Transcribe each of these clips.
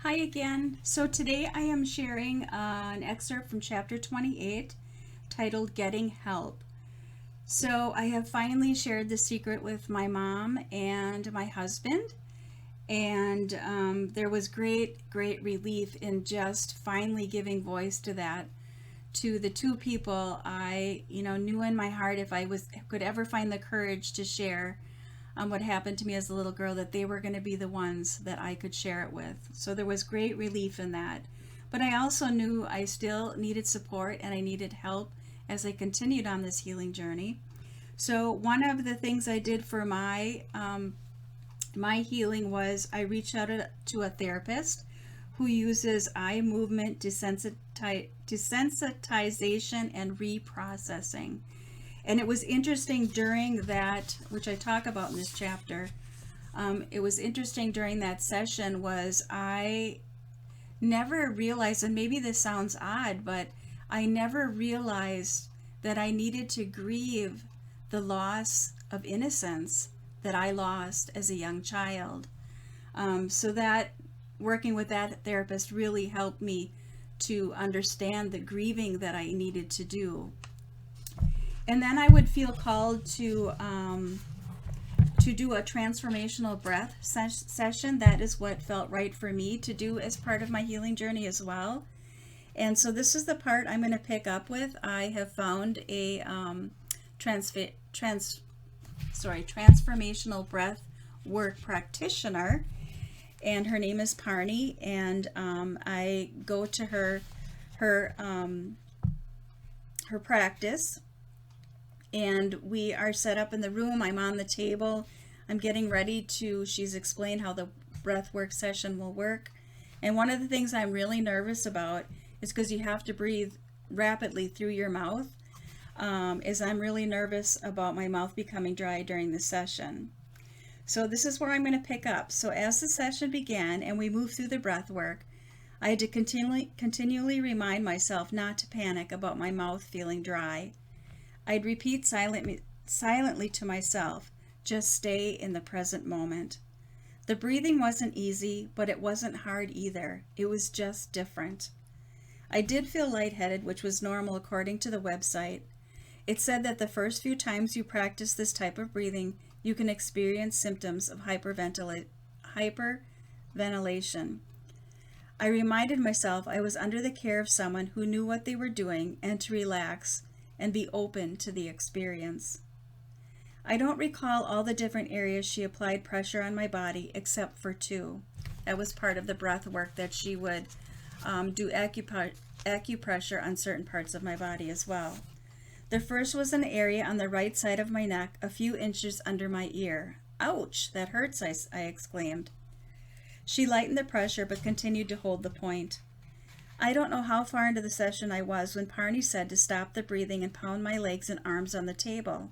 Hi again. So today I am sharing an excerpt from chapter 28 titled Getting Help. So I have finally shared the secret with my mom and my husband, and there was great relief in just finally giving voice to that, to the two people I knew in my heart, if I could ever find the courage to share what happened to me as a little girl, that they were going to be the ones that I could share it with. So there was great relief in that. But I also knew I still needed support and I needed help as I continued on this healing journey. So one of the things I did for my healing was I reached out to a therapist who uses eye movement desensitization and reprocessing. And it was interesting during that, which I talk about in this chapter, it was interesting during that session was I never realized, and maybe this sounds odd, but I never realized that I needed to grieve the loss of innocence that I lost as a young child. So that working with that therapist really helped me to understand the grieving that I needed to do. And then I would feel called to do a transformational breath session. That is what felt right for me to do as part of my healing journey as well. And so this is the part I'm going to pick up with. I have found a transformational breath work practitioner, and her name is Parney. And I go to her practice. And we are set up in the room. I'm on the table. I'm getting ready to, she's explained how the breathwork session will work. And one of the things I'm really nervous about is because you have to breathe rapidly through your mouth, is I'm really nervous about my mouth becoming dry during the session. So this is where I'm going to pick up. So as the session began and we moved through the breathwork, I had to continually remind myself not to panic about my mouth feeling dry. I'd repeat silently to myself, just stay in the present moment. The breathing wasn't easy, but it wasn't hard either. It was just different. I did feel lightheaded, which was normal according to the website. It said that the first few times you practice this type of breathing, you can experience symptoms of hyperventilation. I reminded myself I was under the care of someone who knew what they were doing and to relax and be open to the experience. I don't recall all the different areas she applied pressure on my body except for two. That was part of the breath work, that she would do acupressure on certain parts of my body as well. The first was an area on the right side of my neck, a few inches under my ear. Ouch, that hurts, I exclaimed. She lightened the pressure but continued to hold the point. I don't know how far into the session I was when Parney said to stop the breathing and pound my legs and arms on the table.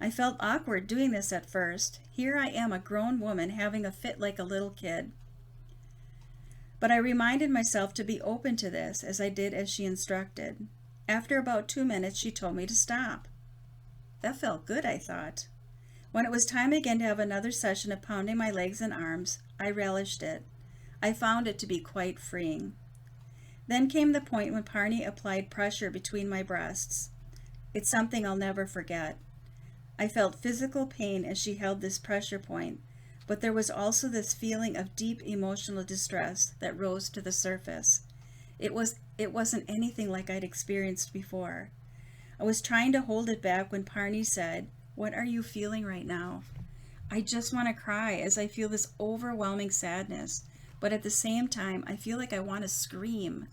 I felt awkward doing this at first. Here I am, a grown woman, having a fit like a little kid. But I reminded myself to be open to this, as I did as she instructed. After about 2 minutes, she told me to stop. That felt good, I thought. When it was time again to have another session of pounding my legs and arms, I relished it. I found it to be quite freeing. Then came the point when Parney applied pressure between my breasts. It's something I'll never forget. I felt physical pain as she held this pressure point, but there was also this feeling of deep emotional distress that rose to the surface. It wasn't anything like I'd experienced before. I was trying to hold it back when Parney said, "What are you feeling right now?" I just want to cry as I feel this overwhelming sadness, but at the same time, I feel like I want to scream.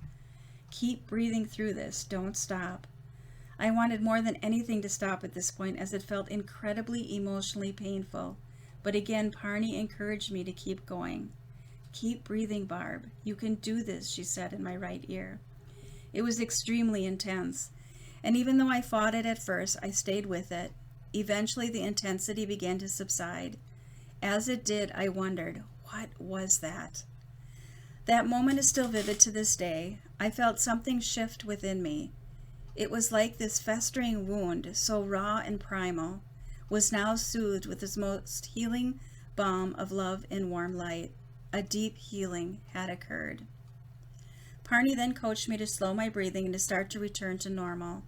Keep breathing through this. Don't stop. I wanted more than anything to stop at this point, as it felt incredibly emotionally painful. But again, Parney encouraged me to keep going. Keep breathing, Barb. You can do this, she said in my right ear. It was extremely intense, and even though I fought it at first, I stayed with it. Eventually, the intensity began to subside. As it did, I wondered, what was that? That moment is still vivid to this day. I felt something shift within me. It was like this festering wound, so raw and primal, was now soothed with its most healing balm of love and warm light. a deep healing had occurred. Parney then coached me to slow my breathing and to start to return to normal.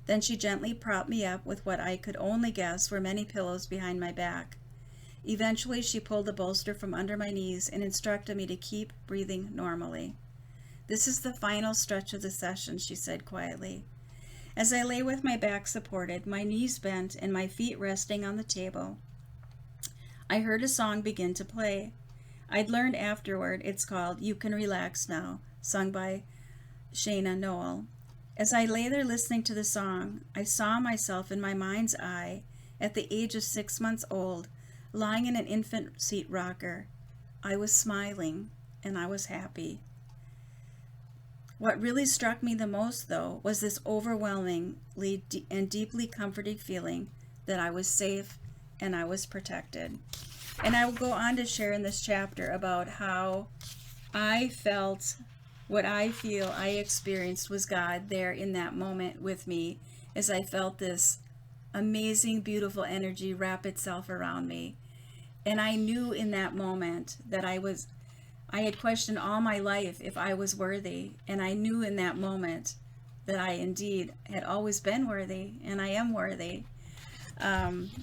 Then she gently propped me up with what I could only guess were many pillows behind my back. Eventually, she pulled the bolster from under my knees and instructed me to keep breathing normally. "This is the final stretch of the session," she said quietly. As I lay with my back supported, my knees bent, and my feet resting on the table, I heard a song begin to play. I'd learned afterward it's called "You Can Relax Now," sung by Shana Noel. As I lay there listening to the song, I saw myself in my mind's eye at the age of 6 months old, lying in an infant seat rocker. I was smiling, and I was happy. What really struck me the most, though, was this overwhelmingly and deeply comforting feeling that I was safe and I was protected. And I will go on to share in this chapter about how I felt, what I feel I experienced was God there in that moment with me, as I felt this amazing, beautiful energy wrap itself around me. And I knew in that moment that I had questioned all my life if I was worthy, and I knew in that moment that I indeed had always been worthy, and I am worthy.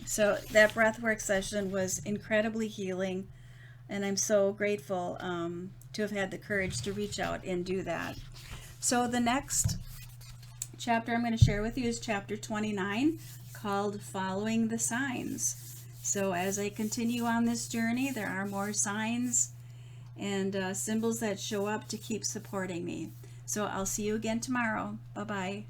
So that breathwork session was incredibly healing, and I'm so grateful to have had the courage to reach out and do that. So the next chapter I'm going to share with you is chapter 29, called "Following the Signs." So as I continue on this journey, there are more signs and symbols that show up to keep supporting me. So I'll see you again tomorrow. Bye-bye.